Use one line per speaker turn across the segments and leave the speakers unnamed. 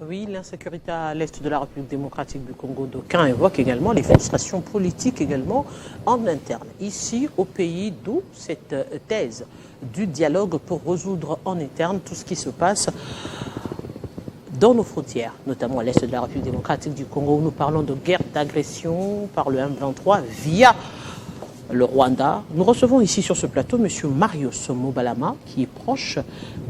Oui, l'insécurité à l'est de la République démocratique du Congo, d'aucuns évoquent également les frustrations politiques également en interne. Ici, au pays, d'où cette thèse du dialogue pour résoudre en interne tout ce qui se passe dans nos frontières, notamment à l'est de la République démocratique du Congo, où nous parlons de guerre d'agression par le M23 via le Rwanda. Nous recevons ici sur ce plateau M. Marius Mobalama, qui est proche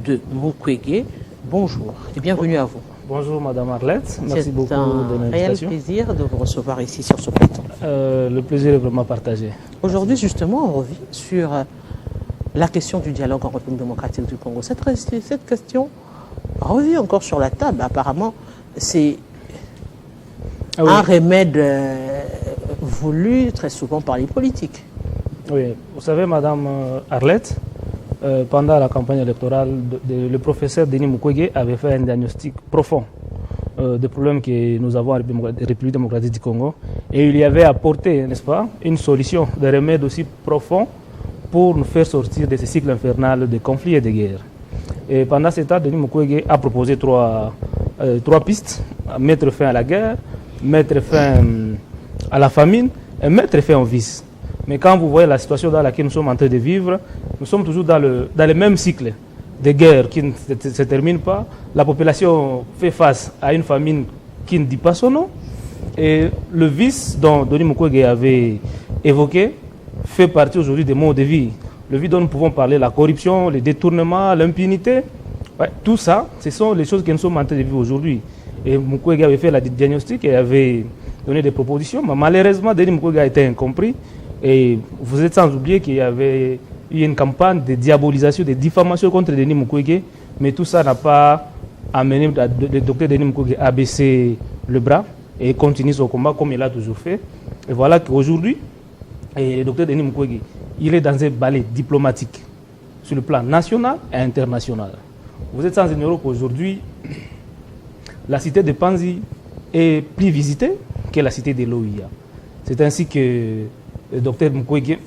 de Mukwege. Bonjour et bienvenue à vous.
Bonjour Madame Arlette, merci beaucoup de l'invitation.
C'est un réel plaisir de vous recevoir ici sur ce plateau.
Le plaisir est vraiment partagé.
Aujourd'hui justement, on revient sur la question du dialogue en République démocratique du Congo. Cette question revient encore sur la table. Apparemment, c'est un remède voulu très souvent par les politiques.
Oui, vous savez Madame Arlette, pendant la campagne électorale, le professeur Denis Mukwege avait fait un diagnostic profond des problèmes que nous avons en République démocratique du Congo. Et il y avait apporté, n'est-ce pas, une solution, des remèdes aussi profonds pour nous faire sortir de ce cycle infernal de conflits et de guerres. Et pendant ce temps, Denis Mukwege a proposé trois pistes: mettre fin à la guerre, mettre fin à la famine et mettre fin au vice. Mais quand vous voyez la situation dans laquelle nous sommes en train de vivre, nous sommes toujours dans le même cycle de guerre qui ne se termine pas. La population fait face à une famine qui ne dit pas son nom. Et le vice dont Denis Mukwege avait évoqué fait partie aujourd'hui des mots de vie. Le vice dont nous pouvons parler, la corruption, les détournements, l'impunité, tout ça, ce sont les choses que nous sommes en train de vivre aujourd'hui. Et Mukwege avait fait le diagnostic et avait donné des propositions. Mais malheureusement, Denis Mukwege a été incompris. Et vous êtes sans oublier qu'il y avait eu une campagne de diabolisation, de diffamation contre Denis Mukwege, mais tout ça n'a pas amené le docteur Denis Mukwege à baisser le bras et continuer son combat comme il a toujours fait. Et voilà qu'aujourd'hui, le docteur Denis Mukwege, il est dans un balai diplomatique sur le plan national et international. Vous êtes sans ignorer qu'aujourd'hui, la cité de Panzi est plus visitée que la cité de Loïa. C'est ainsi que le docteur Mukwege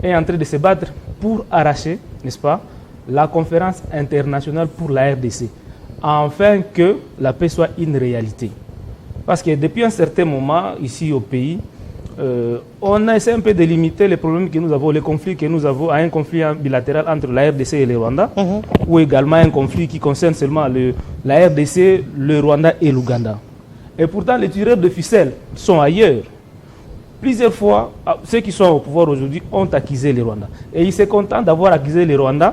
est en train de se battre pour arracher, n'est-ce pas, la conférence internationale pour la RDC, afin que la paix soit une réalité. Parce que depuis un certain moment, ici au pays, on a essayé un peu de limiter les problèmes que nous avons, les conflits que nous avons, à un conflit bilatéral entre la RDC et le Rwanda, ou également un conflit qui concerne seulement la RDC, le Rwanda et l'Ouganda. Et pourtant, les tireurs de ficelles sont ailleurs. Plusieurs fois, ceux qui sont au pouvoir aujourd'hui ont accusé les Rwandais. Et ils se contentent d'avoir accusé les Rwandais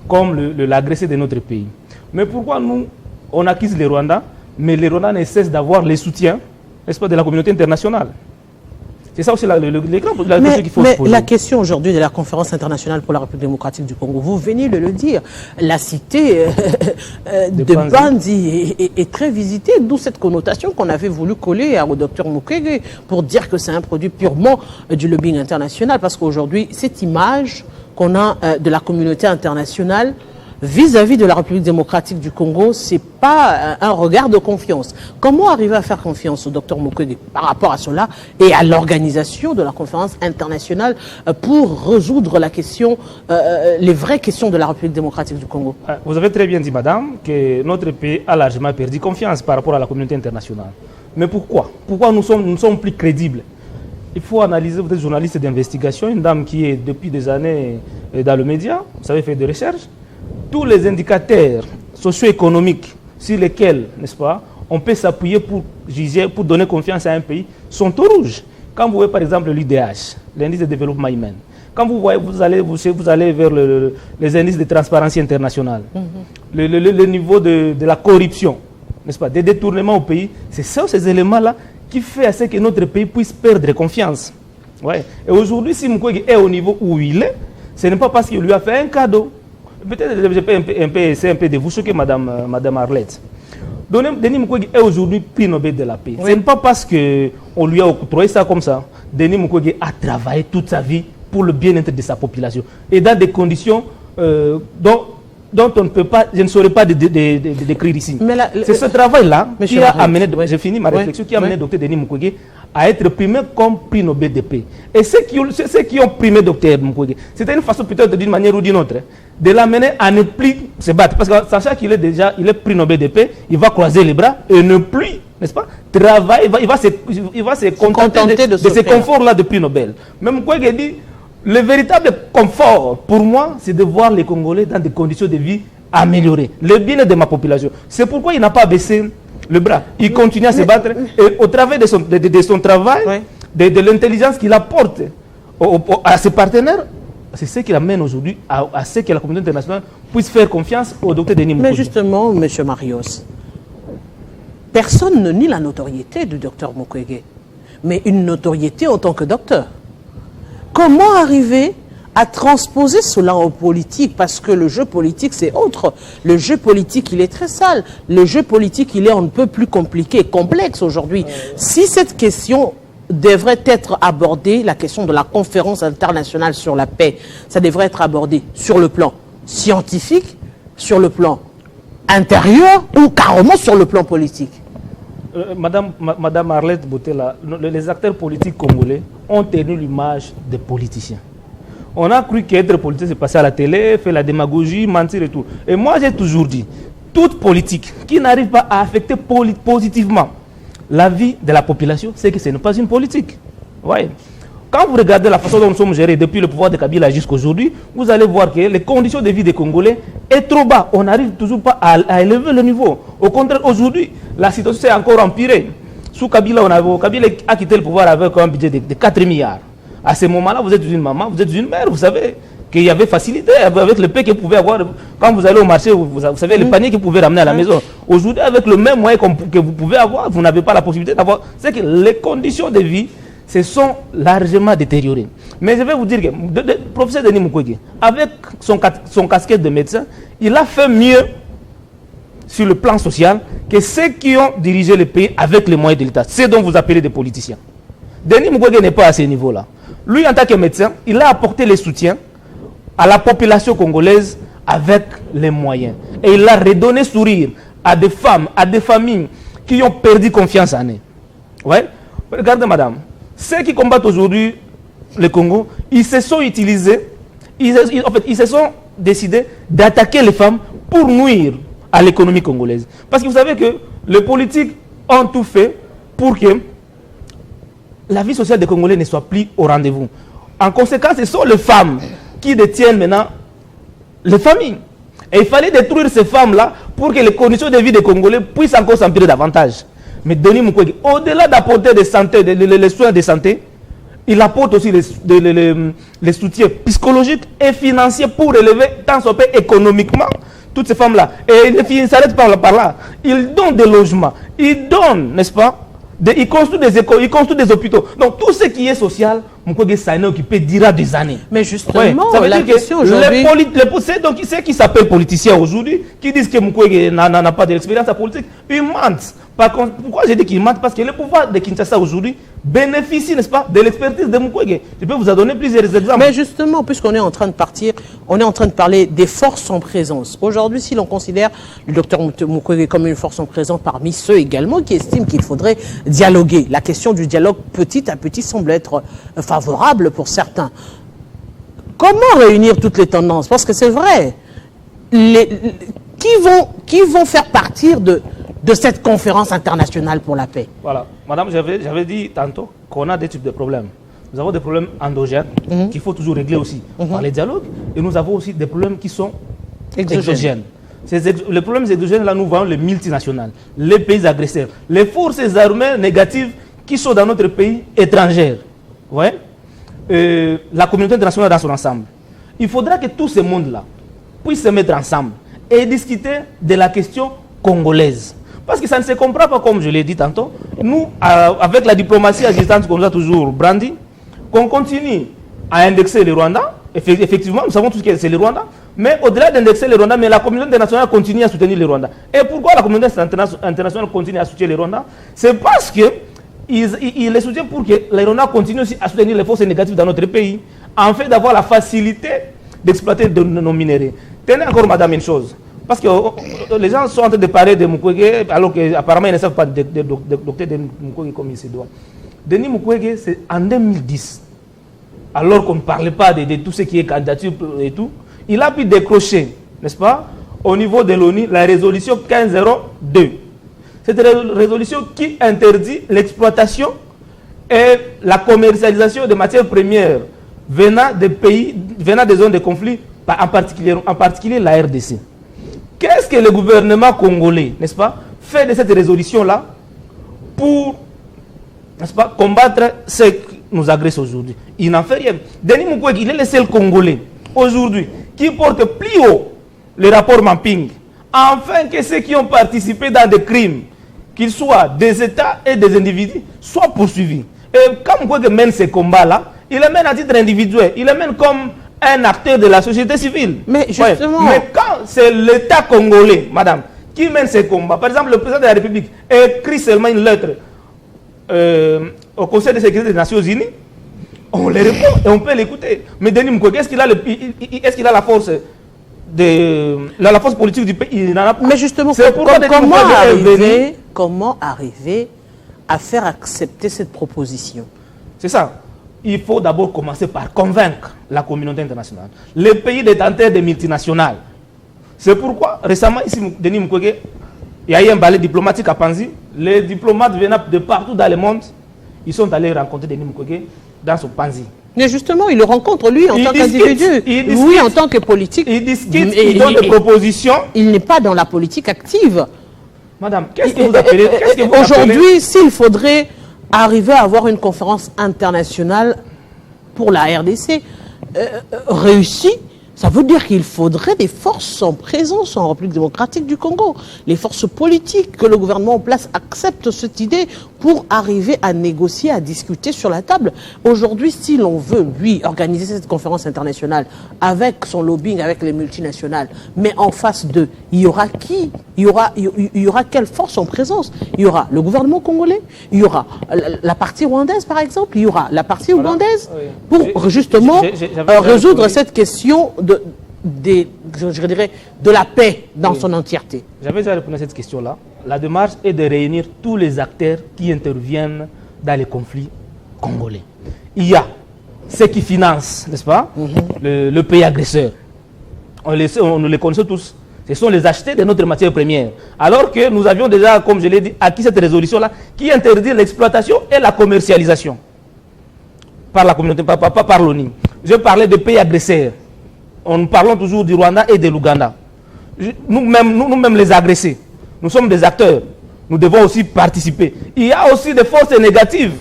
comme l'agressé de notre pays. Mais pourquoi nous, on accuse les Rwandais, mais les Rwandais ne cessent d'avoir les soutiens, n'est-ce pas, de la communauté internationale? C'est ça aussi la question qu'il faut se poser.
La question aujourd'hui de la conférence internationale pour la République démocratique du Congo, vous venez de le dire, la cité de Panzi est très visitée, d'où cette connotation qu'on avait voulu coller au docteur Mukwege pour dire que c'est un produit purement du lobbying international, parce qu'aujourd'hui, cette image qu'on a de la communauté internationale vis-à-vis de la République démocratique du Congo, ce n'est pas un regard de confiance. Comment arriver à faire confiance au docteur Mukwege par rapport à cela et à l'organisation de la conférence internationale pour résoudre la question, les vraies questions de la République démocratique du Congo?
Vous avez très bien dit, madame, que notre pays a largement perdu confiance par rapport à la communauté internationale. Mais pourquoi? Pourquoi nous sommes plus crédibles? Il faut analyser, vous êtes journaliste d'investigation, une dame qui est depuis des années dans le média, vous savez, fait des recherches. Tous les indicateurs socio-économiques sur lesquels, n'est-ce pas, on peut s'appuyer pour juger, pour donner confiance à un pays, sont au rouge. Quand vous voyez par exemple l'IDH, l'indice de développement humain, quand vous voyez, vous allez vers les indices de transparence internationale, le niveau de la corruption, n'est-ce pas, des détournements au pays, c'est ça, ces éléments-là qui font à ce que notre pays puisse perdre confiance. Ouais. Et aujourd'hui, si Mukwege est au niveau où il est, ce n'est pas parce qu'il lui a fait un cadeau. Peut-être que je peux essayer un peu de vous choquer, Madame Arlette. Denis Mukwege est aujourd'hui prix Nobel de la paix. Oui. Ce n'est pas parce qu'on lui a octroyé ça comme ça. Denis Mukwege a travaillé toute sa vie pour le bien-être de sa population. Et dans des conditions dont on ne peut pas, je ne saurais pas décrire ici. C'est ce travail-là qui a amené, j'ai fini ma réflexion, qui a amené le docteur Denis Mukwege à être primé comme prix Nobel de paix. Et ceux qui ont primé Dr Mukwege, c'était une façon peut-être d'une manière ou d'une autre de l'amener à ne plus se battre. Parce que sachant qu'il est prix Nobel de paix, il va croiser les bras et ne plus, n'est-ce pas, travailler, il va se contenter de ce confort-là de prix Nobel. Même Mukwege dit, le véritable confort pour moi, c'est de voir les Congolais dans des conditions de vie améliorées, le bien-être de ma population. C'est pourquoi il n'a pas baissé le bras. Il continue à se battre et au travers de son travail, de l'intelligence qu'il apporte à ses partenaires, c'est ce qui l'amène aujourd'hui à ce que la communauté internationale puisse faire confiance au docteur Denis Mukwege.
Mais justement, M. Marios, personne ne nie la notoriété du docteur Mukwege, mais une notoriété en tant que docteur. Comment arriver à transposer cela en politique? Parce que le jeu politique, c'est autre. Le jeu politique, il est très sale. Le jeu politique, il est un peu plus compliqué, complexe aujourd'hui. Si cette question devrait être abordée, la question de la conférence internationale sur la paix, ça devrait être abordé sur le plan scientifique, sur le plan intérieur ou carrément sur le plan politique.
Madame Arlette Boutella, les acteurs politiques congolais ont tenu l'image des politiciens. On a cru qu'être politicien, c'est passer à la télé, faire la démagogie, mentir et tout. Et moi, j'ai toujours dit, toute politique qui n'arrive pas à affecter positivement la vie de la population, c'est que ce n'est pas une politique. Ouais. Quand vous regardez la façon dont nous sommes gérés depuis le pouvoir de Kabila jusqu'à aujourd'hui, vous allez voir que les conditions de vie des Congolais sont trop bas. On n'arrive toujours pas à élever le niveau. Au contraire, aujourd'hui, la situation s'est encore empirée. Sous Kabila, Kabila a quitté le pouvoir avec un budget de 4 milliards. À ce moment-là, vous êtes une maman, vous êtes une mère, vous savez qu'il y avait facilité avec le pain que vous pouvez avoir. Quand vous allez au marché, vous savez le panier que vous pouvez ramener à la maison. Aujourd'hui, avec le même moyen que vous pouvez avoir, vous n'avez pas la possibilité d'avoir. C'est que les conditions de vie se sont largement détériorées. Mais je vais vous dire que le professeur Denis Mukwege, avec son casquette de médecin, il a fait mieux sur le plan social que ceux qui ont dirigé le pays avec les moyens de l'État. C'est dont vous appelez des politiciens. Denis Mukwege n'est pas à ce niveau-là. Lui, en tant que médecin, il a apporté le soutien à la population congolaise avec les moyens. Et il a redonné sourire à des femmes, à des familles qui ont perdu confiance en eux. Ouais? Regardez, madame, ceux qui combattent aujourd'hui le Congo, ils se sont utilisés, ils se sont décidés d'attaquer les femmes pour nuire à l'économie congolaise. Parce que vous savez que les politiques ont tout fait pour que la vie sociale des Congolais ne soit plus au rendez-vous. En conséquence, ce sont les femmes qui détiennent maintenant les familles. Et il fallait détruire ces femmes-là pour que les conditions de vie des Congolais puissent encore s'empirer davantage. Mais Denis Mukwege, au-delà d'apporter les soins de santé, il apporte aussi les soutiens psychologiques et financiers pour élever tant soit peu économiquement toutes ces femmes-là. Et il ne s'arrête pas par là. Il donne des logements, il donne, n'est-ce pas, il construit des écoles, il construit des hôpitaux. Donc tout ce qui est social, Mukwege s'en est occupé dira des années.
Mais justement, ça veut la dire question
aujourd'hui... Donc ceux qui s'appellent politiciens aujourd'hui, qui disent que Mukwege n'a pas d'expérience en politique, ils mentent. Par contre, pourquoi j'ai dit qu'ils mentent? Parce que le pouvoir de Kinshasa aujourd'hui bénéficie, n'est-ce pas, de l'expertise de Mukwege. Je peux vous en donner plusieurs exemples.
Mais justement, puisqu'on est en train de partir, on est en train de parler des forces en présence. Aujourd'hui, si l'on considère le docteur Mukwege comme une force en présence parmi ceux également qui estiment qu'il faudrait dialoguer, la question du dialogue petit à petit semble être favorable pour certains. Comment réunir toutes les tendances? Parce que c'est vrai, qui vont faire partir de cette conférence internationale pour la paix? Voilà.
Madame, j'avais dit tantôt qu'on a des types de problèmes. Nous avons des problèmes endogènes qu'il faut toujours régler aussi par les dialogues. Et nous avons aussi des problèmes qui sont exogènes. Les problèmes exogènes, là, nous voyons les multinationales, les pays agresseurs, les forces armées négatives qui sont dans notre pays étrangères. Ouais? La communauté internationale dans son ensemble. Il faudra que tout ce monde-là puisse se mettre ensemble et discuter de la question congolaise. Parce que ça ne se comprend pas, comme je l'ai dit tantôt. Nous, avec la diplomatie existante qu'on nous a toujours brandi, qu'on continue à indexer le Rwanda. Effectivement, nous savons tous que c'est le Rwanda. Mais au-delà d'indexer le Rwanda, mais la communauté internationale continue à soutenir le Rwanda. Et pourquoi la communauté internationale continue à soutenir le Rwanda? C'est parce que il les soutient pour que le Rwanda continue aussi à soutenir les forces négatives dans notre pays, en fait d'avoir la facilité d'exploiter nos minéraux. Tenez encore, madame, une chose. Parce que les gens sont en train de parler de Mukwege, alors qu'apparemment ils ne savent pas de docteur de Mukwege comme il se doit. Denis Mukwege, c'est en 2010, alors qu'on ne parlait pas de tout ce qui est candidature et tout, il a pu décrocher, n'est-ce pas, au niveau de l'ONU, la résolution 1502. Cette résolution qui interdit l'exploitation et la commercialisation de matières premières venant des pays, venant des zones de conflit, en particulier la RDC. Qu'est-ce que le gouvernement congolais, n'est-ce pas, fait de cette résolution-là pour, n'est-ce pas, combattre ce qui nous agresse aujourd'hui? Il n'en fait rien. Denis Mukwege, il est le seul Congolais aujourd'hui qui porte plus haut le rapport Mapping, afin que ceux qui ont participé dans des crimes, qu'ils soient des États et des individus, soient poursuivis. Et quand Mukwege mène ces combats-là, il les mène à titre individuel, il les mène comme un acteur de la société civile.
Mais justement...
Ouais. Mais quand c'est l'État congolais, madame, qui mène ces combats, par exemple, le président de la République écrit seulement une lettre au Conseil de sécurité des Nations Unies, on les répond et on peut l'écouter. Mais Denis Mukwege, est-ce qu'il a, la force la force politique du pays? Il n'en a pas.
Mais justement, comment arriver à faire accepter cette proposition?
C'est ça. Il faut d'abord commencer par convaincre la communauté internationale, les pays détenteurs des multinationales. C'est pourquoi, récemment, ici, Denis Mukwege, il y a eu un balai diplomatique à Panzi. Les diplomates venant de partout dans le monde, ils sont allés rencontrer Denis Mukwege dans son Panzi.
Mais justement, il le rencontre, lui, en tant qu'individu. Oui, en tant que politique.
Il discute, il donne des propositions.
Il n'est pas dans la politique active.
Madame, qu'est-ce que vous appelez?
Aujourd'hui, s'il faudrait arriver à avoir une conférence internationale pour la RDC réussie, ça veut dire qu'il faudrait des forces en présence en République démocratique du Congo. Les forces politiques que le gouvernement en place acceptent cette idée pour arriver à négocier, à discuter sur la table. Aujourd'hui, si l'on veut, lui, organiser cette conférence internationale avec son lobbying, avec les multinationales, mais en face d'eux, il y aura qui? Il y aura quelle force en présence? Il y aura le gouvernement congolais, il y aura la partie rwandaise, par exemple, il y aura la partie ougandaise, pour justement résoudre cette question je dirais, de la paix dans son entièreté.
J'avais déjà répondu à cette question-là. La démarche est de réunir tous les acteurs qui interviennent dans les conflits congolais. Il y a ceux qui financent, n'est-ce pas, le pays agresseur. On les connaît tous. Ce sont les acheteurs de notre matière première. Alors que nous avions déjà, comme je l'ai dit, acquis cette résolution-là qui interdit l'exploitation et la commercialisation par la communauté, par l'ONU. Je parlais de pays agresseurs. Nous parlons toujours du Rwanda et de l'Ouganda. Nous-mêmes les agressés, nous sommes des acteurs. Nous devons aussi participer. Il y a aussi des forces négatives.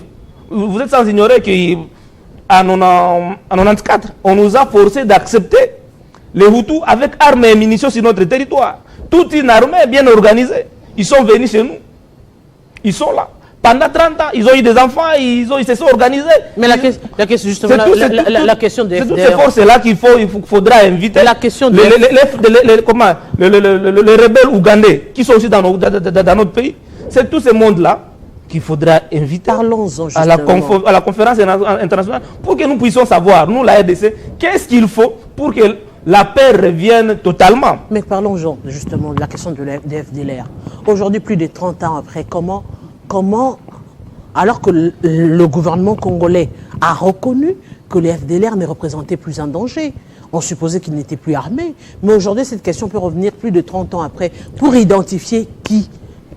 Vous êtes sans ignorer qu'en 1994, on nous a forcé d'accepter les Hutus avec armes et munitions sur notre territoire. Toute une armée bien organisée. Ils sont venus chez nous. Ils sont là. Pendant 30 ans, ils ont eu des enfants, ils se sont organisés.
Mais la question, justement, la question des
FDR. C'est toutes ces forces-là qu'il faudra inviter.
La question
les rebelles ougandais qui sont aussi dans notre pays. C'est tous ces mondes-là qu'il faudra inviter à la conférence internationale pour que nous puissions savoir, nous, la RDC, qu'est-ce qu'il faut pour que la paix revienne totalement.
Mais parlons justement de la question des FDLR. Aujourd'hui, plus de 30 ans après, comment, alors que le gouvernement congolais a reconnu que les FDLR ne représentaient plus un danger, on supposait qu'ils n'étaient plus armés, mais aujourd'hui cette question peut revenir plus de 30 ans après pour identifier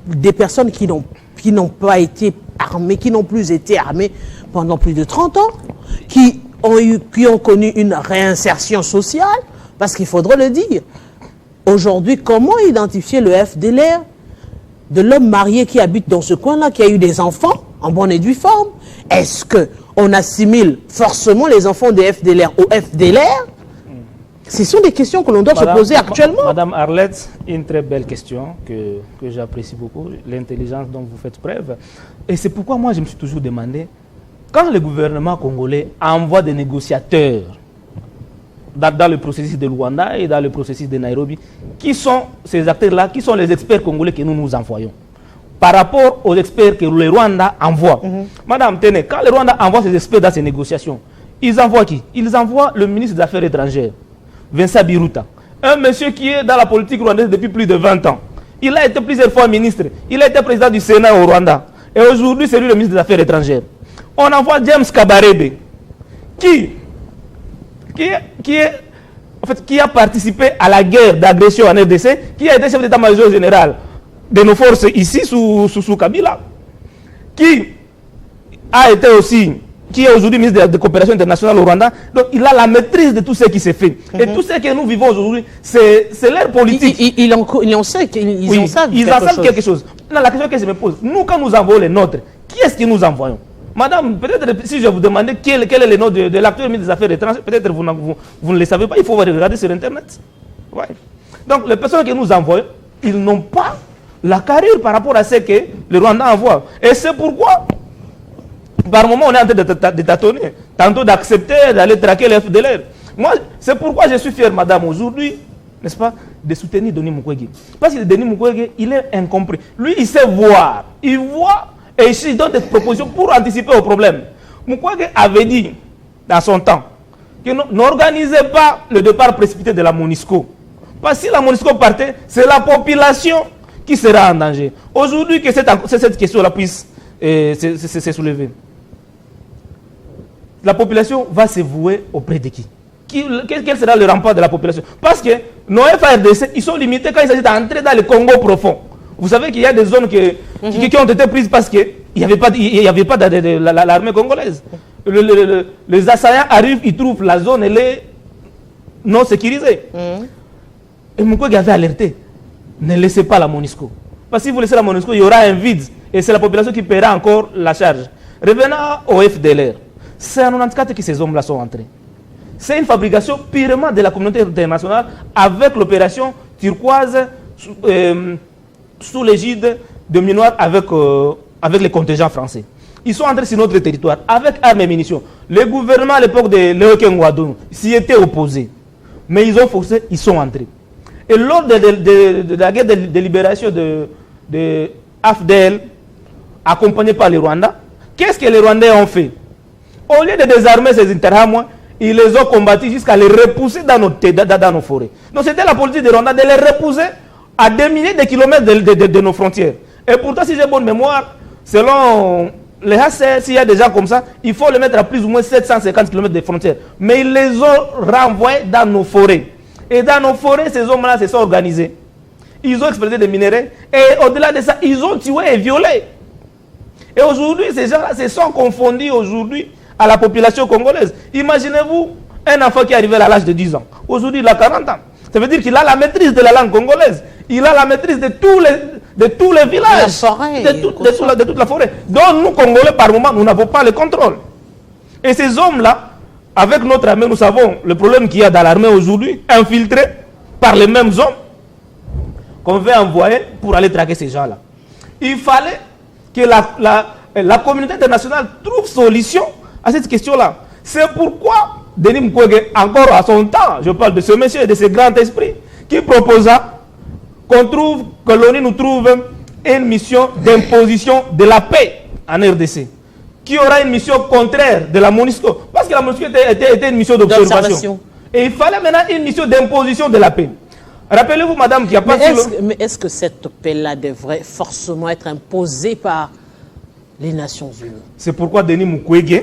des personnes qui n'ont pas été armées, qui n'ont plus été armées pendant plus de 30 ans, qui ont connu une réinsertion sociale, parce qu'il faudrait le dire. Aujourd'hui, comment identifier le FDLR de l'homme marié qui habite dans ce coin-là, qui a eu des enfants en bonne et due forme? Est-ce qu'on assimile forcément les enfants des FDLR au FDLR? Ce sont des questions que l'on doit se poser actuellement.
Madame Arlette, une très belle question que j'apprécie beaucoup, l'intelligence dont vous faites preuve. Et c'est pourquoi moi je me suis toujours demandé, quand le gouvernement congolais envoie des négociateurs dans le processus de Luanda et dans le processus de Nairobi, qui sont ces acteurs-là, qui sont les experts congolais que nous envoyons par rapport aux experts que le Rwanda envoie. Madame, tenez, quand le Rwanda envoie ses experts dans ces négociations, ils envoient qui? Ils envoient le ministre des Affaires étrangères, Vincent Biruta, un monsieur qui est dans la politique rwandaise depuis plus de 20 ans. Il a été plusieurs fois ministre, il a été président du Sénat au Rwanda, et aujourd'hui c'est lui le ministre des Affaires étrangères. On envoie James Kabarebe, qui a participé à la guerre d'agression en RDC, qui a été chef d'état-major général de nos forces ici sous Kabila, qui est aujourd'hui ministre de coopération internationale au Rwanda. Donc il a la maîtrise de tout ce qui s'est fait. Et tout ce que nous vivons aujourd'hui, c'est leur politique.
Ils en savent quelque chose.
Non, la question que je me pose, nous quand nous envoyons les nôtres, qui est-ce que nous envoyons? Madame, peut-être si je vous demandais quel est le nom de l'actuel ministre des Affaires étrangères, peut-être vous ne le savez pas, il faut regarder sur Internet. Ouais. Donc les personnes que nous envoyons, ils n'ont pas la carrure par rapport à ce que le Rwanda envoie. Et c'est pourquoi, par moment, on est en train de tâtonner, tantôt d'accepter d'aller traquer les FDLR. Moi, c'est pourquoi je suis fier, madame, aujourd'hui, n'est-ce pas, de soutenir Denis Mukwege. Parce que Denis Mukwege, il est incompris. Lui, il sait voir. Il voit et il donne des propositions pour anticiper au problème. Mukwege avait dit, dans son temps, que n'organisez pas le départ précipité de la MONUSCO. Parce que si la MONUSCO partait, c'est la population qui sera en danger. Aujourd'hui, que cette question-là puisse se soulever. La population va se vouer auprès de qui? Quel sera le rempart de la population? Parce que nos FARDC, ils sont limités quand il s'agit d'entrer dans le Congo profond. Vous savez qu'il y a des zones qui ont été prises parce qu'il n'y avait pas, l'armée congolaise. Les assaillants arrivent, ils trouvent la zone, elle est non sécurisée. Et Mukwege avait alerté, ne laissez pas la MONUSCO. Parce que si vous laissez la MONUSCO, il y aura un vide. Et c'est la population qui paiera encore la charge. Revenant au FDLR, c'est en 1994 que ces hommes-là sont entrés. C'est une fabrication purement de la communauté internationale avec l'opération turquoise sous l'égide de Minoir avec les contingents français. Ils sont entrés sur notre territoire avec armes et munitions. Le gouvernement à l'époque de Léo Kengwadou s'y était opposé. Mais ils ont forcé, ils sont entrés. Et lors de la guerre de libération de AFDL, accompagné par les Rwandais, qu'est-ce que les Rwandais ont fait? Au lieu de désarmer ces Interahamwe, ils les ont combattus jusqu'à les repousser dans nos forêts. Donc c'était la politique des Rwandais de les repousser à des milliers de kilomètres de nos frontières. Et pourtant, si j'ai bonne mémoire, selon les HCR, s'il y a des gens comme ça, il faut les mettre à plus ou moins 750 km de frontières. Mais ils les ont renvoyés dans nos forêts. Et dans nos forêts, ces hommes-là se sont organisés. Ils ont exploité des minéraux. Et au-delà de ça, ils ont tué et violé. Et aujourd'hui, ces gens-là se sont confondus aujourd'hui à la population congolaise. Imaginez-vous un enfant qui est arrivé à l'âge de 10 ans. Aujourd'hui, il a 40 ans. Ça veut dire qu'il a la maîtrise de la langue congolaise. Il a la maîtrise de tous les villages, de toute la forêt. Donc nous, Congolais, par moment, nous n'avons pas le contrôle. Et ces hommes-là, avec notre armée, nous savons le problème qu'il y a dans l'armée aujourd'hui, infiltrés par les mêmes hommes qu'on veut envoyer pour aller traquer ces gens-là. Il fallait que la communauté internationale trouve solution à cette question-là. C'est pourquoi Denis Mukwege, encore à son temps, je parle de ce monsieur, de ce grand esprit, qui proposa que l'ONU nous trouve une mission d'imposition de la paix en RDC, qui aura une mission contraire de la MONUSCO, parce que la MONUSCO était une mission d'observation. Et il fallait maintenant une mission d'imposition de la paix. Rappelez-vous, madame, qu'il n'y a pas...
Mais est-ce que cette paix-là devrait forcément être imposée par les Nations Unies?
C'est pourquoi Denis Mukwege,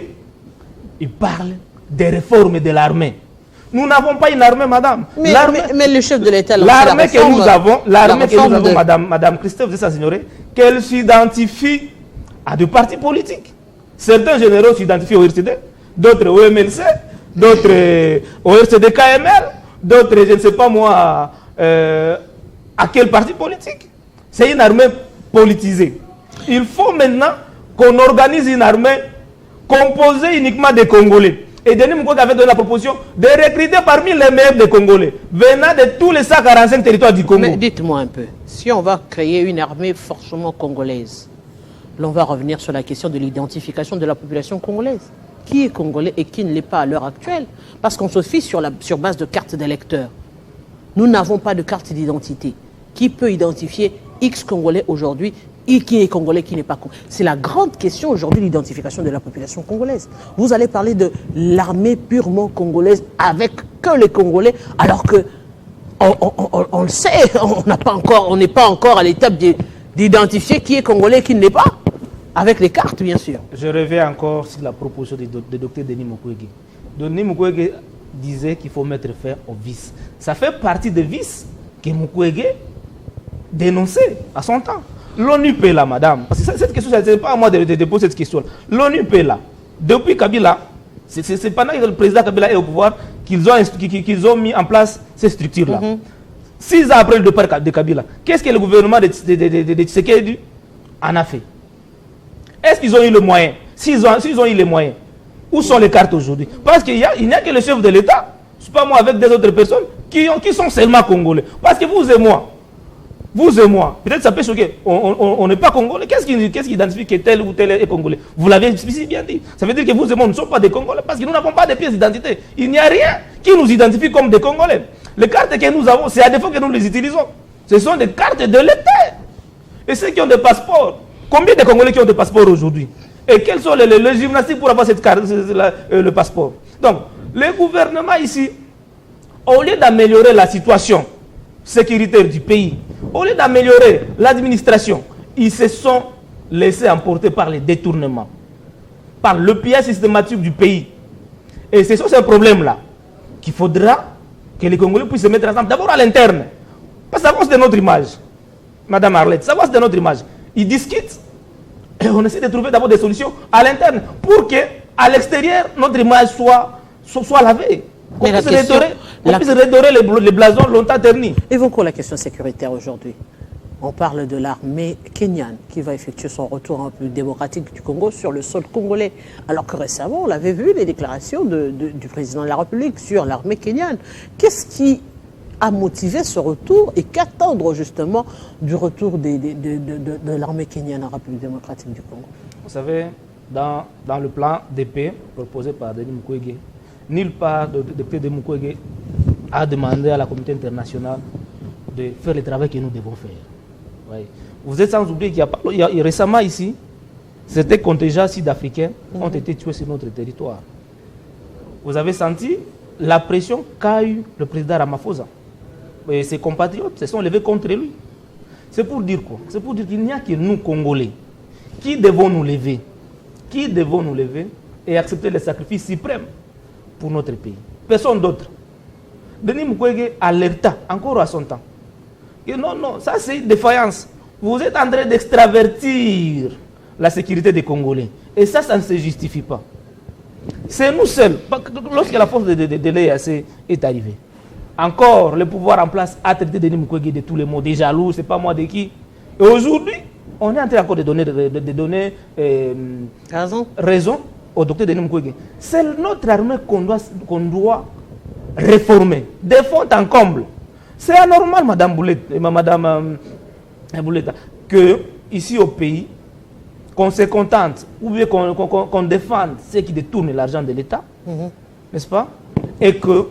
il parle des réformes de l'armée. Nous n'avons pas une armée, madame.
Mais le chef de l'État...
L'armée que nous avons, madame Christophe, vous s'ignorer, qu'elle s'identifie à des partis politiques. Certains généraux s'identifient au RCD, d'autres au MLC, d'autres au RCD KML, d'autres, je ne sais pas moi, à quel parti politique. C'est une armée politisée. Il faut maintenant qu'on organise une armée composée uniquement des Congolais. Et Denis Mukwege avait donné la proposition de recruter parmi les meilleurs des Congolais, venant de tous les 145 territoires du Congo.
Mais dites-moi un peu, si on va créer une armée forcément congolaise, l'on va revenir sur la question de l'identification de la population congolaise. Qui est congolais et qui ne l'est pas à l'heure actuelle? Parce qu'on se fie sur base de cartes d'électeurs. Nous n'avons pas de carte d'identité. Qui peut identifier X Congolais aujourd'hui et qui est Congolais, qui n'est pas Congolais? C'est la grande question aujourd'hui, l'identification de la population congolaise. Vous allez parler de l'armée purement congolaise avec que les Congolais, alors que on le sait, on n'est pas encore à l'étape d'identifier qui est Congolais et qui ne l'est pas. Avec les cartes, bien sûr.
Je reviens encore sur la proposition de Dr Denis Mukwege. Denis Mukwege disait qu'il faut mettre fin au vice. Ça fait partie des vices que Mukwege dénonçait à son temps. L'ONU paie là, madame. Parce que cette question, ce n'est pas à moi de poser cette question. L'ONU paie là. Depuis Kabila, c'est pendant que le président Kabila est au pouvoir qu'ils ont mis en place ces structures-là. 6 ans après le départ de Kabila, qu'est-ce que le gouvernement de Tshisekedi en a fait? Est-ce qu'ils ont eu le moyen? S'ils ont eu les moyens, où sont les cartes aujourd'hui? Parce qu'il n'y a que le chef de l'État, c'est pas moi avec des autres personnes, qui sont seulement congolais. Parce que vous et moi, peut-être ça peut choquer, on n'est pas congolais. Qu'est-ce qui identifie que tel ou tel est congolais? Vous l'avez si bien dit. Ça veut dire que vous et moi ne sommes pas des congolais parce que nous n'avons pas de pièces d'identité. Il n'y a rien qui nous identifie comme des congolais. Les cartes que nous avons, c'est à défaut que nous les utilisons. Ce sont des cartes de l'État. Et ceux qui ont des passeports, combien de Congolais qui ont des passeports aujourd'hui? Et quels sont les gymnastiques pour avoir cette carte, le passeport? Donc, le gouvernement ici, au lieu d'améliorer la situation sécuritaire du pays, au lieu d'améliorer l'administration, ils se sont laissés emporter par les détournements, par le pillage systématique du pays. Et c'est sur ce problème-là qu'il faudra que les Congolais puissent se mettre ensemble, d'abord à l'interne. Parce que ça c'est de notre image, Madame Arlette, ça c'est de notre image. Ils discutent et on essaie de trouver d'abord des solutions à l'interne pour que à l'extérieur, notre image soit lavée. Qu'on puisse redorer les blasons longtemps ternis.
Évoquons la question sécuritaire aujourd'hui. On parle de l'armée kenyane qui va effectuer son retour en République démocratique du Congo sur le sol congolais. Alors que récemment, on l'avait vu, les déclarations du président de la République sur l'armée kenyane. Qu'est-ce qui a motivé ce retour et qu'attendre justement du retour de l'armée kenyane en République démocratique du Congo?
Vous savez, dans le plan de paix proposé par Denis Mukwege, nulle part le Dr Denis Mukwege a demandé à la communauté internationale de faire le travail que nous devons faire. Oui. Vous êtes sans oublier qu'il y a récemment ici, certains contingents sud-africains ont été tués sur notre territoire. Vous avez senti la pression qu'a eu le président Ramaphosa. Et ses compatriotes se sont levés contre lui. C'est pour dire quoi? C'est pour dire qu'il n'y a que nous, Congolais, qui devons nous lever. Qui devons nous lever et accepter le sacrifice suprême pour notre pays. Personne d'autre. Denis Mukwege alerta encore à son temps. Et non, ça c'est une défaillance. Vous êtes en train d'extravertir la sécurité des Congolais. Et ça ne se justifie pas. C'est nous seuls. Lorsque la force de l'EAC est arrivée, encore le pouvoir en place a traité Denis Mukwege de tous les mots, des jaloux, c'est pas moi de qui. Et aujourd'hui, on est en train encore de donner raison au docteur Denis Mukwege. C'est notre armée qu'on doit réformer, de fond en comble. C'est anormal, Madame Bouletta, que ici au pays, qu'on se contente ou bien qu'on défende ceux qui détournent l'argent de l'État, n'est-ce pas? Et que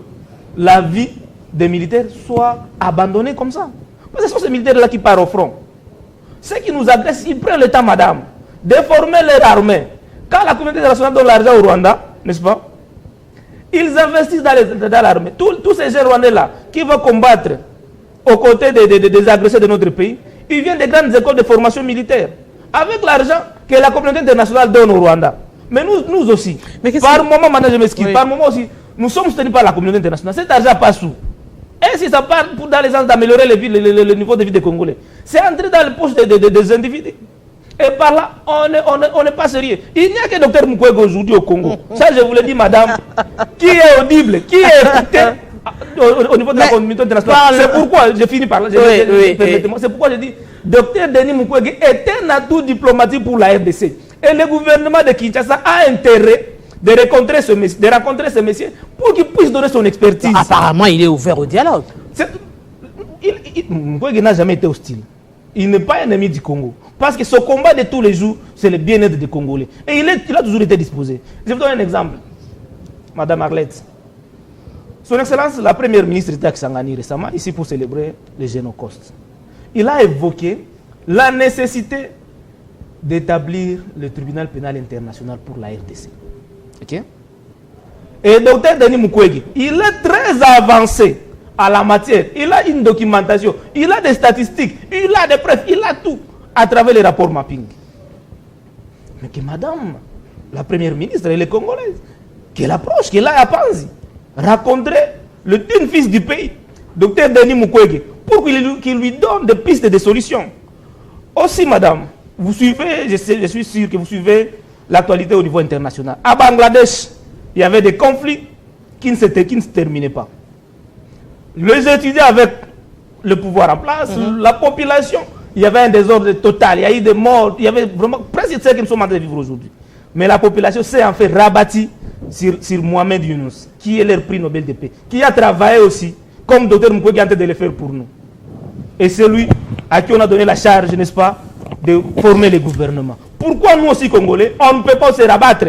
la vie des militaires soit abandonnée comme ça. Parce que ce sont ces militaires-là qui partent au front. Ceux qui nous agressent, ils prennent le temps, madame, de former leur armée. Quand la communauté internationale donne l'argent au Rwanda, n'est-ce pas? Ils investissent dans l'armée. Tous ces jeunes Rwandais-là qui vont combattre aux côtés des agresseurs de notre pays, ils viennent des grandes écoles de formation militaire. Avec l'argent que la communauté internationale donne au Rwanda. Mais nous aussi. Mais par moment, maintenant je m'excuse, par moment aussi, nous sommes soutenus par la communauté internationale. Cet argent passe où? Et si ça part dans les sens d'améliorer le niveau de vie des Congolais, c'est entrer dans les poches des individus. Et par là, on n'est pas sérieux. Il n'y a que Dr Mukwege aujourd'hui au Congo. Ça, je vous le dis, madame, qui est audible, qui est écouté au niveau de la communauté internationale. C'est pourquoi, je finis par là, c'est pourquoi je dis, Dr Denis Mukwege est un atout diplomatique pour la RDC. Et le gouvernement de Kinshasa a intérêt de rencontrer ce monsieur pour qu'il puisse donner son expertise.
Apparemment, il est ouvert au dialogue.
Mukwege n'a jamais été hostile. Il n'est pas un ennemi du Congo. Parce que son combat de tous les jours, c'est le bien-être des Congolais. Et il a toujours été disposé. Je vous donne un exemple. Madame Arlette. Son Excellence, la première ministre était à Kisangani récemment, ici pour célébrer le Génocauste. Il a évoqué la nécessité d'établir le tribunal pénal international pour la RDC. Okay? Et Dr Denis Mukwege, il est très avancé à la matière. Il a une documentation, il a des statistiques, il a des preuves, il a tout à travers les rapports mapping.
mais que madame, la première ministre, elle est congolaise, qu'elle approche, qu'elle aille à Panzi, rencontrer le digne fils du pays, Dr Denis Mukwege, pour qu'il lui donne des pistes et des solutions. Aussi, madame, vous suivez, je suis sûr que vous suivez l'actualité au niveau international. À Bangladesh, il y avait des conflits qui ne se terminaient pas. Les étudiants avec le pouvoir en place, la population, il y avait un désordre total, il y a eu des morts, il y avait vraiment presque ce que nous sommes en train de vivre aujourd'hui. Mais la population s'est en fait rabattie sur Mohamed Younous, qui est leur prix Nobel de paix, qui a travaillé aussi, comme Dr Mukwege est en train de le faire pour nous. Et c'est lui à qui on a donné la charge, n'est-ce pas, de former le gouvernement. Pourquoi nous aussi, Congolais, on ne peut pas se rabattre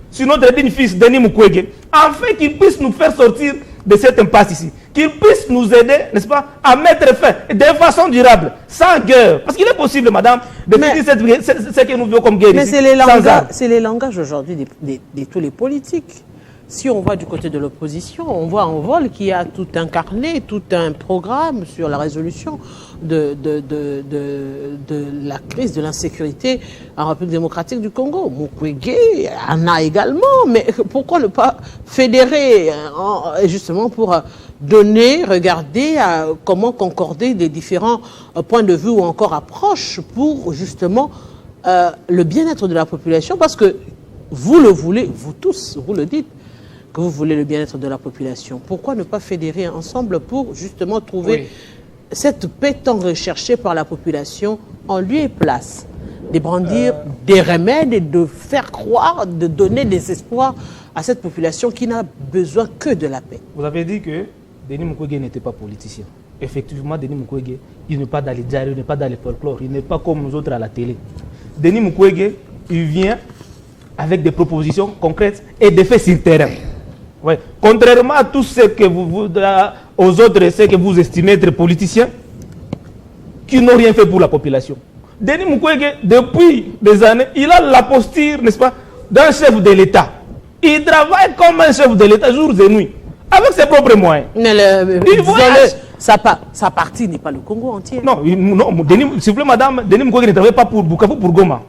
sur notre digne fils, Denis Mukwege, afin qu'il puisse nous faire sortir de cette impasse ici, qu'il puisse nous aider, n'est-ce pas, à mettre fin de façon durable, sans guerre. Parce qu'il est possible, madame, de finir ce que nous vivons comme guerre ici.
Mais c'est les langages aujourd'hui de tous les politiques. Si on va du côté de l'opposition, on voit en vol qu'il y a tout un carnet, tout un programme sur la résolution de la crise de l'insécurité en République démocratique du Congo. Mukwege en a également, mais pourquoi ne pas fédérer justement pour donner, regarder comment concorder des différents points de vue ou encore approches pour justement le bien-être de la population, parce que vous le voulez, vous tous, vous le dites, que vous voulez le bien-être de la population. Pourquoi ne pas fédérer ensemble pour justement trouver cette paix tant recherchée par la population en lieu et place, de brandir des remèdes et de faire croire, de donner des espoirs à cette population qui n'a besoin que de la paix.
Vous avez dit que Denis Mukwege n'était pas politicien. Effectivement, Denis Mukwege, il n'est pas dans les diaries, il n'est pas dans les folklores, il n'est pas comme nous autres à la télé. Denis Mukwege, il vient avec des propositions concrètes et des faits sur le terrain. Ouais. Contrairement à tous ceux que aux autres, ceux que vous estimez être politiciens, qui n'ont rien fait pour la population. Denis Mukwege, depuis des années, il a la posture, n'est-ce pas, d'un chef de l'État. Il travaille comme un chef de l'État jour et nuit, avec ses propres moyens.
Mais sa partie n'est pas le Congo entier.
Non, s'il vous plaît, madame, Denis Mukwege ne travaille pas pour Bukavu, pour Goma.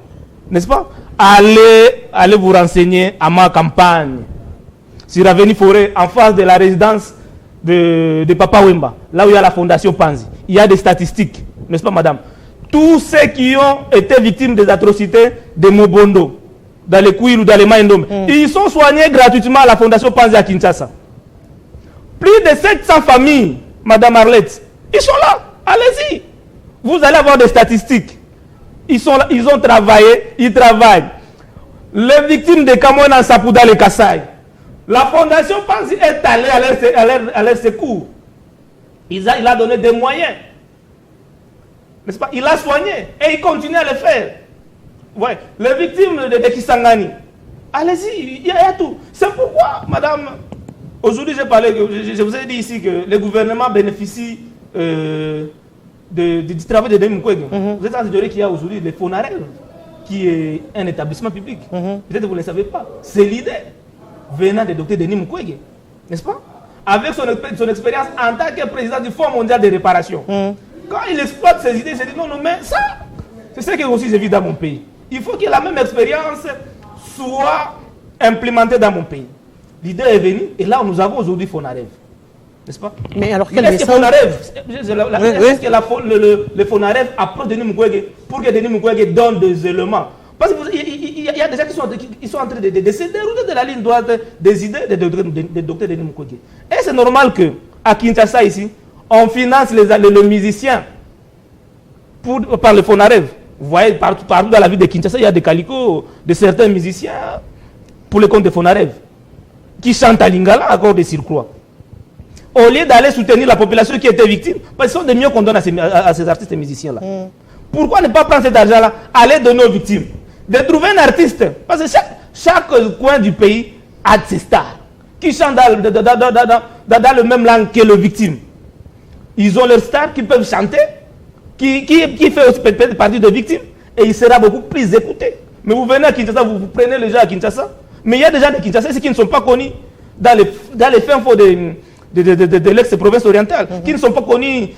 N'est-ce pas? Allez vous renseigner à ma campagne. Sur Avenue Forêt, en face de la résidence de Papa Wemba, là où il y a la fondation Panzi, il y a des statistiques, n'est-ce pas, madame? Tous ceux qui ont été victimes des atrocités de Mobondo, dans les Kouilou, dans les Maïndom, ils sont soignés gratuitement à la fondation Panzi à Kinshasa. Plus de 700 familles, madame Arlette, ils sont là, allez-y. Vous allez avoir des statistiques. Ils sont là, ils ont travaillé, ils travaillent. Les victimes de Kamouena, Sapouda, les Kassai, la fondation Panzi est allée à leur secours. Il a donné des moyens. N'est-ce pas? Il a soigné et il continue à le faire. Ouais. Les victimes de Kisangani, allez-y, il y a tout. C'est pourquoi, madame, aujourd'hui je vous ai dit ici que le gouvernement bénéficie du travail de Denis Mukwege. Vous êtes en train de dire qu'il y a aujourd'hui le Fonarel, qui est un établissement public. Peut-être que vous ne le savez pas. C'est l'idée venant de Dr Denis Mukwege, n'est-ce pas? Avec son expérience en tant que président du Fonds mondial de réparation. Quand il exploite ses idées, il se dit non, mais ça, c'est ce que aussi j'ai vu dans mon pays. Il faut que la même expérience soit implémentée dans mon pays. L'idée est venue et là nous avons aujourd'hui Fonarev. N'est-ce pas?
Mais alors quel
est-ce que le Fonarev approche Denis Mukwege pour que Denis Mukwege donne des éléments? Parce qu'il y a des gens qui sont en train de se dérouler de la ligne droite des idées de Dr Denis Mukwege. Et c'est normal qu'à Kinshasa ici, on finance les musiciens par le Fonarev. Vous voyez, partout dans la ville de Kinshasa, il y a des calicots de certains musiciens pour le compte de Fonarev qui chantent à Lingala encore des surcroît. Au lieu d'aller soutenir la population qui était victime, parce qu'ils sont des mieux qu'on donne à ces artistes et musiciens-là. Pourquoi ne pas prendre cet argent-là, aller donner aux victimes? De trouver un artiste, parce que chaque coin du pays a ses stars qui chantent dans le même langue que les victimes. Ils ont leurs stars qui peuvent chanter, qui fait aussi partie des victimes, et il sera beaucoup plus écouté. Mais vous venez à Kinshasa, vous prenez les gens à Kinshasa, mais il y a des gens de Kinshasa qui ne sont pas connus dans les fins fonds de l'ex-province orientale, qui ne sont pas connus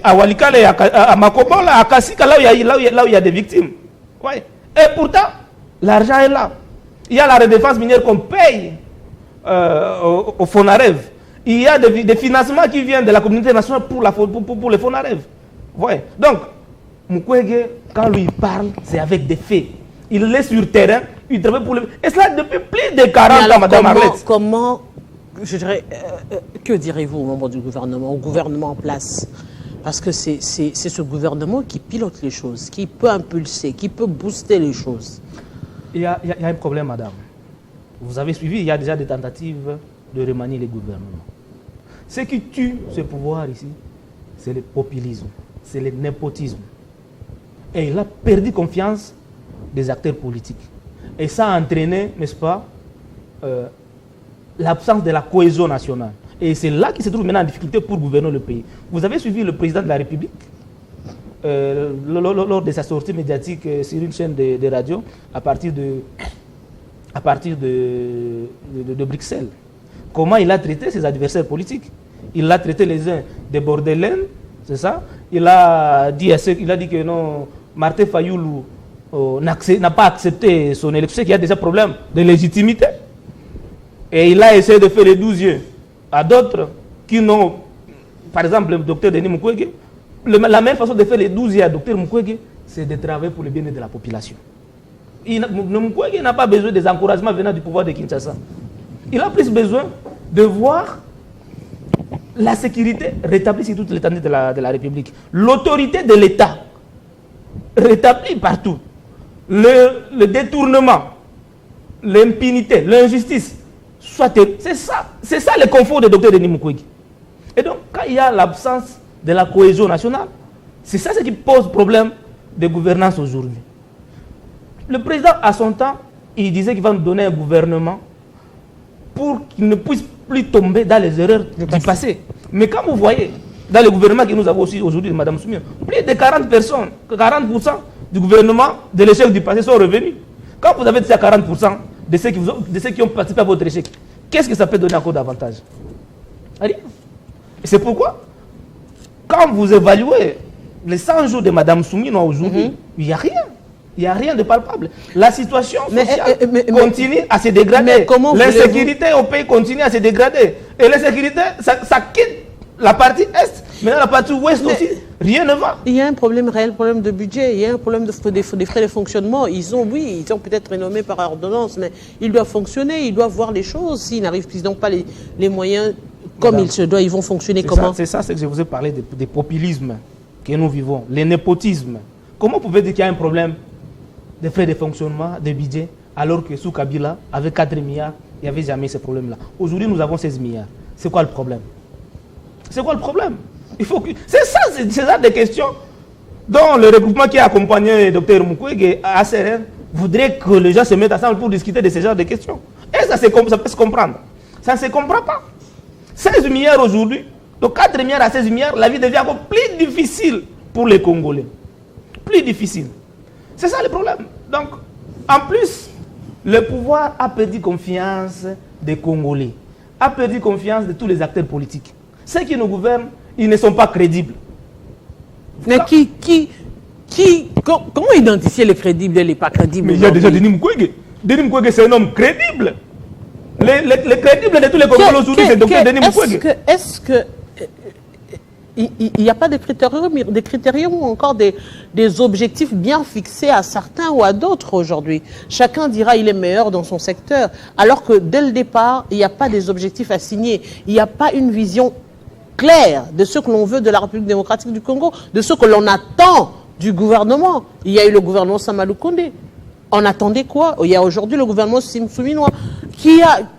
à Walikale, à Makobola, à Kassika, là où il y a des victimes. Ouais. Et pourtant, L'argent est là. Il y a la redéfense minière qu'on paye au FONAREV. Il y a des financements qui viennent de la communauté nationale pour les FONAREV. Ouais. Donc, Mukwege, quand lui parle, c'est avec des faits. Il est sur le terrain, il travaille pour le... Et cela depuis plus de 40 ans, Madame Arlette.
Comment je dirais, que direz-vous au membre du gouvernement, au gouvernement en place? Parce que c'est ce gouvernement qui pilote les choses, qui peut impulser, qui peut booster les choses.
Il y a un problème, madame. Vous avez suivi, il y a déjà des tentatives de remanier les gouvernements. Ce qui tue ce pouvoir ici, c'est le populisme, c'est le népotisme. Et il a perdu confiance des acteurs politiques. Et ça a entraîné, n'est-ce pas, l'absence de la cohésion nationale. Et c'est là qu'il se trouve maintenant en difficulté pour gouverner le pays. Vous avez suivi le président de la République lors de sa sortie médiatique sur une chaîne de radio à partir de Bruxelles. Comment il a traité ses adversaires politiques? Il a traité les uns des bordelais, c'est ça? Il a dit que non, Martin Fayoulou n'a pas accepté son élection, qu'il y a déjà problème de légitimité. Et il a essayé de faire les 12 yeux à d'autres qui n'ont, par exemple, le docteur Denis Mukwege. La meilleure façon de faire les 12 yeux à docteur Mukwege, c'est de travailler pour le bien-être de la population. Mukwege n'a pas besoin des encouragements venant du pouvoir de Kinshasa. Il a plus besoin de voir la sécurité rétablie sur toute l'étendue de la République. L'autorité de l'État rétablie partout. Le détournement, l'impunité, l'injustice, c'est ça le confort du docteur Denis Mukwege. Et donc, quand il y a l'absence de la cohésion nationale, c'est ça ce qui pose problème de gouvernance aujourd'hui. Le président, à son temps, il disait qu'il va nous donner un gouvernement pour qu'il ne puisse plus tomber dans les erreurs du passé. Mais quand vous voyez, dans le gouvernement que nous avons aussi aujourd'hui, Mme Soumia, plus de 40% du gouvernement de l'échec du passé sont revenus. Quand vous avez dit à 40% de ceux qui ont participé à votre échec, qu'est-ce que ça peut donner encore davantage? Rien. Et c'est pourquoi, quand vous évaluez les 100 jours de Mme Soumina aujourd'hui, il n'y a rien. Il n'y a rien de palpable. La situation sociale continue à se dégrader. L'insécurité au pays continue à se dégrader. Et l'insécurité, ça quitte la partie Est. Maintenant, la partie Ouest aussi, rien ne va.
Il y a un problème, réel problème de budget. Il y a un problème des frais de fonctionnement. Ils ont peut-être rénommé par ordonnance, mais ils doivent fonctionner, ils doivent voir les choses. S'ils n'ont pas les moyens comme il se doit, ils vont fonctionner comment?
C'est ça, c'est que je vous ai parlé des populismes que nous vivons, les népotismes. Comment vous pouvez dire qu'il y a un problème de frais de fonctionnement, de budget, alors que sous Kabila, avec 4 milliards, il n'y avait jamais ce problème-là. Aujourd'hui, nous avons 16 milliards. C'est quoi le problème? C'est quoi le problème? C'est ça, c'est ça des questions dont le regroupement qui a accompagné le Dr Mukwege à CRN voudrait que les gens se mettent ensemble pour discuter de ce genre de questions. Et ça peut se comprendre. Ça ne se comprend pas. 16 milliards aujourd'hui, donc 4 milliards à 16 milliards, la vie devient encore plus difficile pour les Congolais. Plus difficile. C'est ça le problème. Donc, en plus, le pouvoir a perdu confiance des Congolais, a perdu confiance de tous les acteurs politiques. Ceux qui nous gouvernent, ils ne sont pas crédibles.
Mais comment identifier les crédibles et les pas crédibles?
Mais il y a déjà Denis Mukwege. Denis Mukwege, c'est un homme crédible. Les crédibles de tous les Congolais aujourd'hui, c'est Dr Denis Mukwege.
Est-ce que il n'y a pas de critériums ou encore des objectifs bien fixés à certains ou à d'autres aujourd'hui? Chacun dira qu'il est meilleur dans son secteur, alors que dès le départ, il n'y a pas des objectifs assignés. Il n'y a pas une vision claire de ce que l'on veut de la République démocratique du Congo, de ce que l'on attend du gouvernement. Il y a eu le gouvernement Samalou Kondé. On attendait quoi? Il y a aujourd'hui le gouvernement Souminois.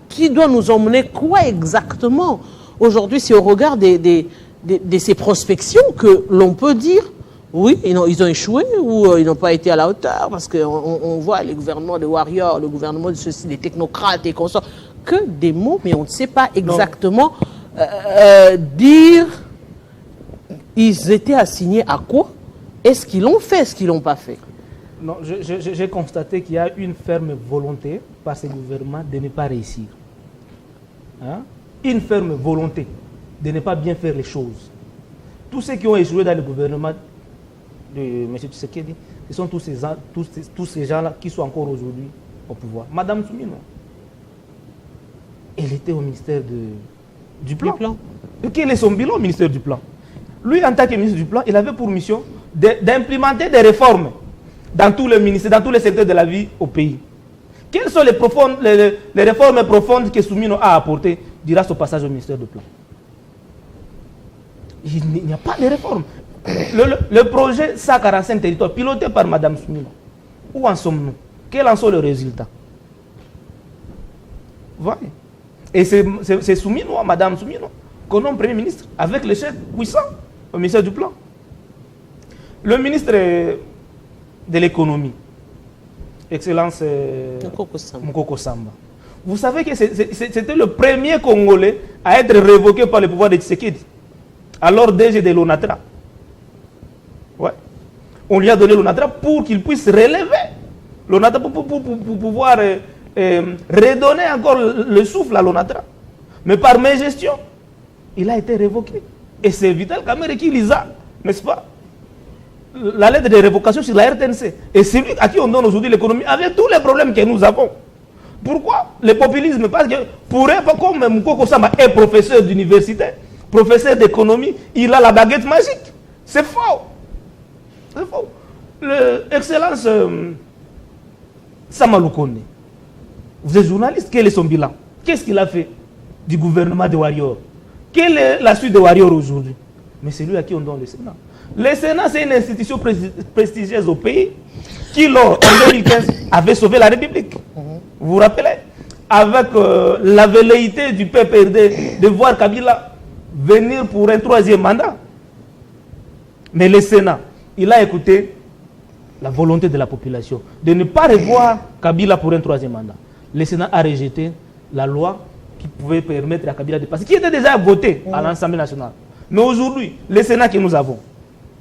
Qui doit nous emmener quoi exactement? Aujourd'hui, c'est au regard de ces prospections que l'on peut dire oui, ils ont échoué ou ils n'ont pas été à la hauteur, parce qu'on voit les gouvernements de warriors, le gouvernement de ceux-ci, des technocrates et consorts, que des mots, mais on ne sait pas exactement dire ils étaient assignés à quoi, est-ce qu'ils l'ont fait, est-ce qu'ils ne l'ont pas fait.
Non, j'ai constaté qu'il y a une ferme volonté par ce gouvernement de ne pas réussir. Hein? Une ferme volonté de ne pas bien faire les choses. Tous ceux qui ont échoué dans le gouvernement de M. Tshisekedi, ce sont tous ces gens-là qui sont encore aujourd'hui au pouvoir. Madame Soumino, elle était au ministère du Plan. Et quel est son bilan au ministère du Plan? Lui, en tant que ministre du Plan, il avait pour mission d'implémenter des réformes dans tous les ministères, dans tous les secteurs de la vie au pays. Quelles sont les réformes profondes que Soumino a apportées durant son passage au ministère du Plan? Il n'y a pas de réforme. Le projet 145 territoires piloté par Mme Soumino, où en sommes-nous? Quels en sont les résultats? Voilà. Et c'est Soumino, Mme Soumino, qu'on nomme Premier ministre, avec les chefs puissants au ministère du Plan. Le ministre de l'économie, Excellence Mukoko Samba. Vous savez que c'était le premier Congolais à être révoqué par le pouvoir de Tshisekedi, alors DG de l'ONATRA. Ouais. On lui a donné l'ONATRA pour qu'il puisse relever l'ONATRA, pour pouvoir redonner encore le souffle à l'ONATRA. Mais par mes gestions, il a été révoqué. Et c'est Vital Kamerhe qui lisa, n'est-ce pas, la lettre de révocation sur la RTNC. Et c'est lui à qui on donne aujourd'hui l'économie, avec tous les problèmes que nous avons. Pourquoi le populisme? Parce que pour eux, comme Mukoko Samba est professeur d'université, professeur d'économie, il a la baguette magique. C'est faux. C'est faux. Excellence Sama Lukonde, vous êtes journaliste, quel est son bilan? Qu'est-ce qu'il a fait du gouvernement de Warrior? Quelle est la suite de Warrior aujourd'hui? Mais c'est lui à qui on donne le Sénat. Le Sénat, c'est une institution prestigieuse au pays qui, en 2015, avait sauvé la République. Vous vous rappelez? Avec la velléité du PPRD de voir Kabila venir pour un 3e mandat. Mais le Sénat, il a écouté la volonté de la population de ne pas revoir Kabila pour un 3e mandat. Le Sénat a rejeté la loi qui pouvait permettre à Kabila de passer, qui était déjà votée à l'Assemblée nationale. Mais aujourd'hui, le Sénat que nous avons,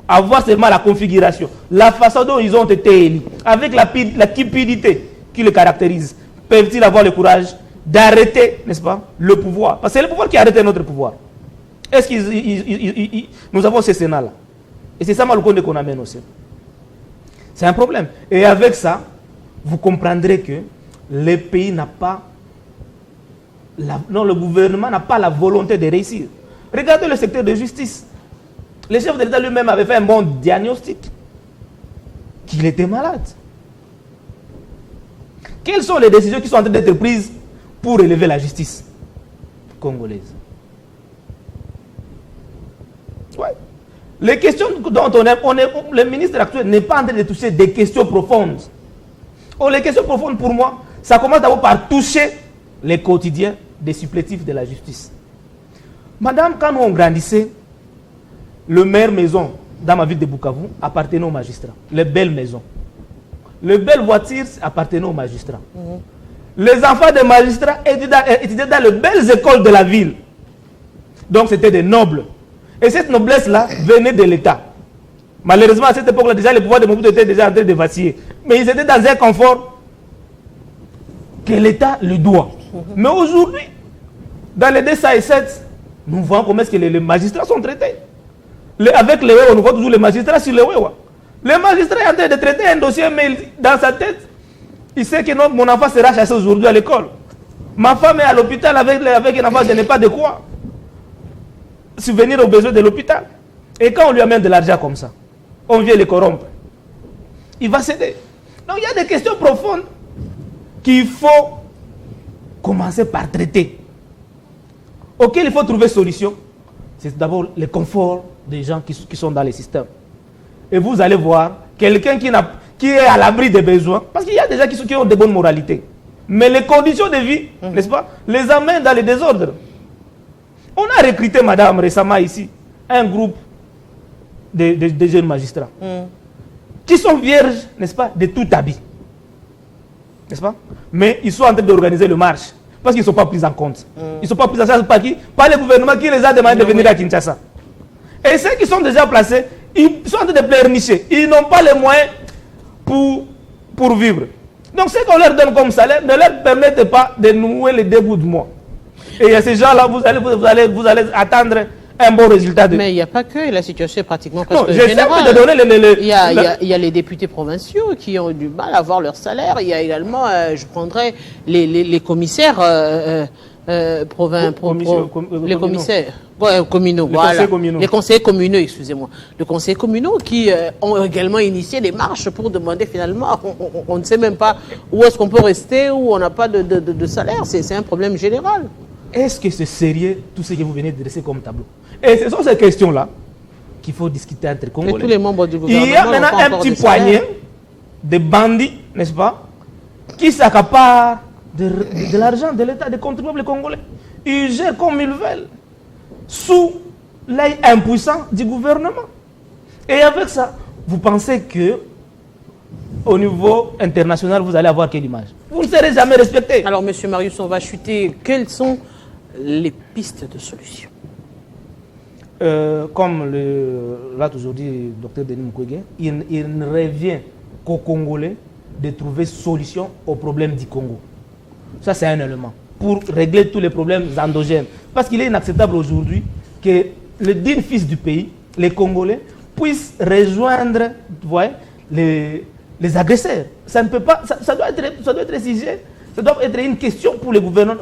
avoir seulement la configuration, la façon dont ils ont été élus, avec la cupidité qui les caractérise, peuvent-ils avoir le courage d'arrêter, n'est-ce pas, le pouvoir? Parce que c'est le pouvoir qui a arrêté notre pouvoir. Est-ce que nous avons ce Sénat-là? Et c'est ça qu'on amène aussi. C'est un problème. Et avec ça, vous comprendrez que le pays n'a pas, le gouvernement n'a pas la volonté de réussir. Regardez le secteur de justice. Le chef de l'État lui-même avait fait un bon diagnostic, qu'il était malade. Quelles sont les décisions qui sont en train d'être prises pour élever la justice congolaise? Ouais. Les questions dont le ministre actuel n'est pas en train de toucher des questions profondes. Oh, les questions profondes, pour moi, ça commence d'abord par toucher les quotidiens des supplétifs de la justice. Madame, quand on grandissait, le maire maison dans ma ville de Bukavu appartenait aux magistrats. Les belles maisons. Les belles voitures appartenaient aux magistrats. Les enfants des magistrats étudiaient dans les belles écoles de la ville. Donc c'était des nobles. Et cette noblesse-là venait de l'État. Malheureusement, à cette époque-là, déjà, le pouvoir de Mobutu était déjà en train de vaciller. Mais ils étaient dans un confort que l'État lui doit. Mais aujourd'hui, dans les 207, nous voyons comment est-ce que les magistrats sont traités. Avec les Wewa, on voit toujours les magistrats sur les Wewa. Le magistrat est en train de traiter un dossier, mais dans sa tête, il sait que non, mon enfant sera chassé aujourd'hui à l'école. Ma femme est à l'hôpital avec un enfant, je n'ai pas de quoi subvenir aux besoins de l'hôpital. Et quand on lui amène de l'argent comme ça, on vient le corrompre. Il va céder. Donc il y a des questions profondes qu'il faut commencer par traiter, auxquelles il faut trouver solution. C'est d'abord le confort des gens qui sont dans les systèmes. Et vous allez voir quelqu'un qui est à l'abri des besoins, parce qu'il y a des gens qui ont de bonnes moralités. Mais les conditions de vie, n'est-ce pas, les amènent dans les désordres. On a recruté, madame, récemment ici, un groupe de jeunes magistrats qui sont vierges, n'est-ce pas, de tout habit. N'est-ce pas? Mais ils sont en train d'organiser le marche parce qu'ils ne sont pas pris en compte. Ils ne sont pas pris en charge par qui? Par le gouvernement qui les a demandé de venir à Kinshasa. Et ceux qui sont déjà placés, ils sont en train de pleurnicher. Ils n'ont pas les moyens pour vivre. Donc ce qu'on leur donne comme salaire ne leur permet pas de nouer les 2 bouts de mois. Et il y a ces gens-là, vous allez attendre un bon résultat.
Mais il n'y a pas que, la situation est pratiquement
Non,
presque
j'essaie
générale.
de donner
Il y a les députés provinciaux qui ont du mal à avoir leur salaire. Il y a également, je prendrais les commissaires les commissaires communaux,
les
voilà.
conseillers communaux.
Les conseillers communaux, excusez-moi. Les conseillers communaux qui ont également initié des marches pour demander finalement, on ne sait même pas où est-ce qu'on peut rester, où on n'a pas de salaire. C'est un problème général.
Est-ce que c'est sérieux tout ce que vous venez de dresser comme tableau? Et ce sont ces questions-là qu'il faut discuter entre Congolais.
Et tous les membres du gouvernement.
Il y a maintenant un petit poignet de bandits, n'est-ce pas, qui s'accaparent de l'argent de l'État, des contribuables congolais. Ils gèrent comme ils veulent, sous l'œil impuissant du gouvernement. Et avec ça, vous pensez que au niveau international, vous allez avoir quelle image? Vous ne serez jamais respecté.
Alors, M. Marius, on va chuter. Quelles sont les pistes de solution?
Comme l'a toujours dit le docteur Denis Mukwege, il ne revient qu'aux Congolais de trouver solution aux problèmes du Congo. Ça, c'est un élément pour régler tous les problèmes endogènes. Parce qu'il est inacceptable aujourd'hui que le digne fils du pays, les Congolais, puissent rejoindre, vous voyez, les agresseurs. Ça ne peut pas, ça doit être exigé. Ça doit être une question pour les gouvernants.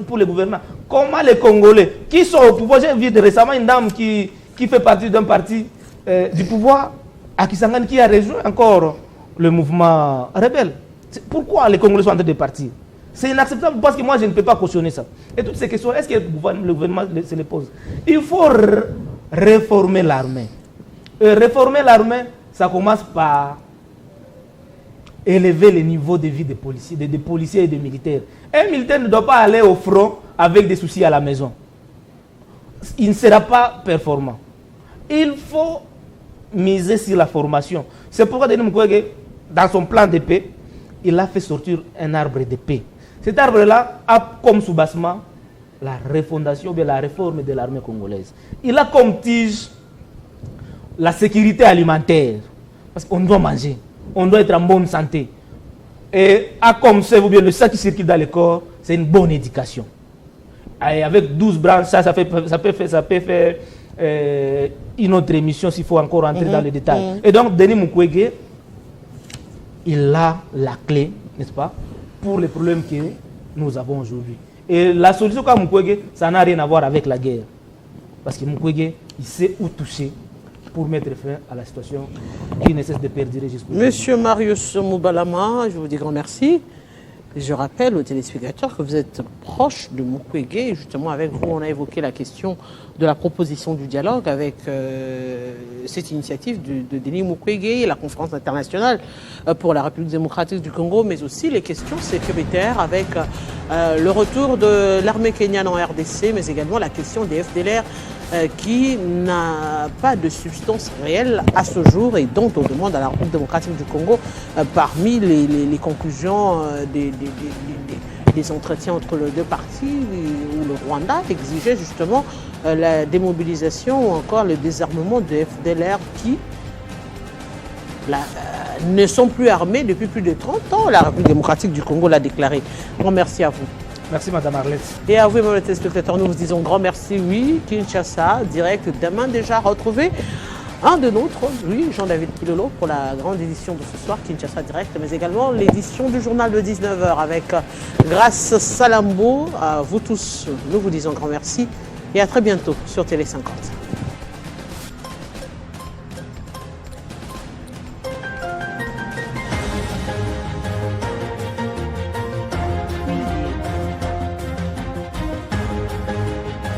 Comment les Congolais qui sont au pouvoir, j'ai vu récemment une dame qui fait partie d'un parti du pouvoir, à Kisangani, qui a rejoint encore le mouvement rebelle. Pourquoi les Congolais sont en train de partir? C'est inacceptable parce que moi je ne peux pas cautionner ça. Et toutes ces questions, est-ce que le gouvernement se les pose? Il faut réformer l'armée. Réformer l'armée, ça commence par élever le niveau de vie des policiers et des militaires. Un militaire ne doit pas aller au front avec des soucis à la maison. Il ne sera pas performant. Il faut miser sur la formation. C'est pourquoi Denis Mukwege, dans son plan de paix, il a fait sortir un arbre de paix. Cet arbre-là a comme soubassement la refondation, bien la réforme de l'armée congolaise. Il a comme tige la sécurité alimentaire. Parce qu'on doit manger, on doit être en bonne santé. Et a comme ça, bien le sang qui circule dans le corps, c'est une bonne éducation. Et avec 12 branches, ça peut faire une autre émission s'il faut encore entrer dans les détails. Et donc, Denis Mukwege, il a la clé, n'est-ce pas, pour les problèmes que nous avons aujourd'hui. Et la solution comme Mukwege, ça n'a rien à voir avec la guerre. Parce que Mukwege, il sait où toucher pour mettre fin à la situation qui ne cesse de perdurer jusqu'au jour.
Monsieur Marius Moubalama, je vous dis grand merci. Je rappelle aux téléspectateurs que vous êtes proche de Mukwege. Et justement, avec vous, on a évoqué la question de la proposition du dialogue avec cette initiative de Denis Mukwege et la conférence internationale pour la République démocratique du Congo, mais aussi les questions sécuritaires avec le retour de l'armée kenyane en RDC, mais également la question des FDLR qui n'a pas de substance réelle à ce jour et dont on demande à la République démocratique du Congo, parmi les conclusions des entretiens entre les deux parties, où le Rwanda exigeait justement la démobilisation ou encore le désarmement de FDLR qui ne sont plus armés depuis plus de 30 ans. La République démocratique du Congo l'a déclaré. Grand merci à vous.
Merci Madame Arlette.
Et à vous, mes téléspectateurs, nous vous disons grand merci. Oui, Kinshasa, direct demain déjà retrouvé. Un de nôtres, oui, Jean-David Kilolo, pour la grande édition de ce soir, Kinshasa Direct, mais également l'édition du journal de 19h avec Grâce Salambo. À vous tous, nous vous disons grand merci et à très bientôt sur Télé 50.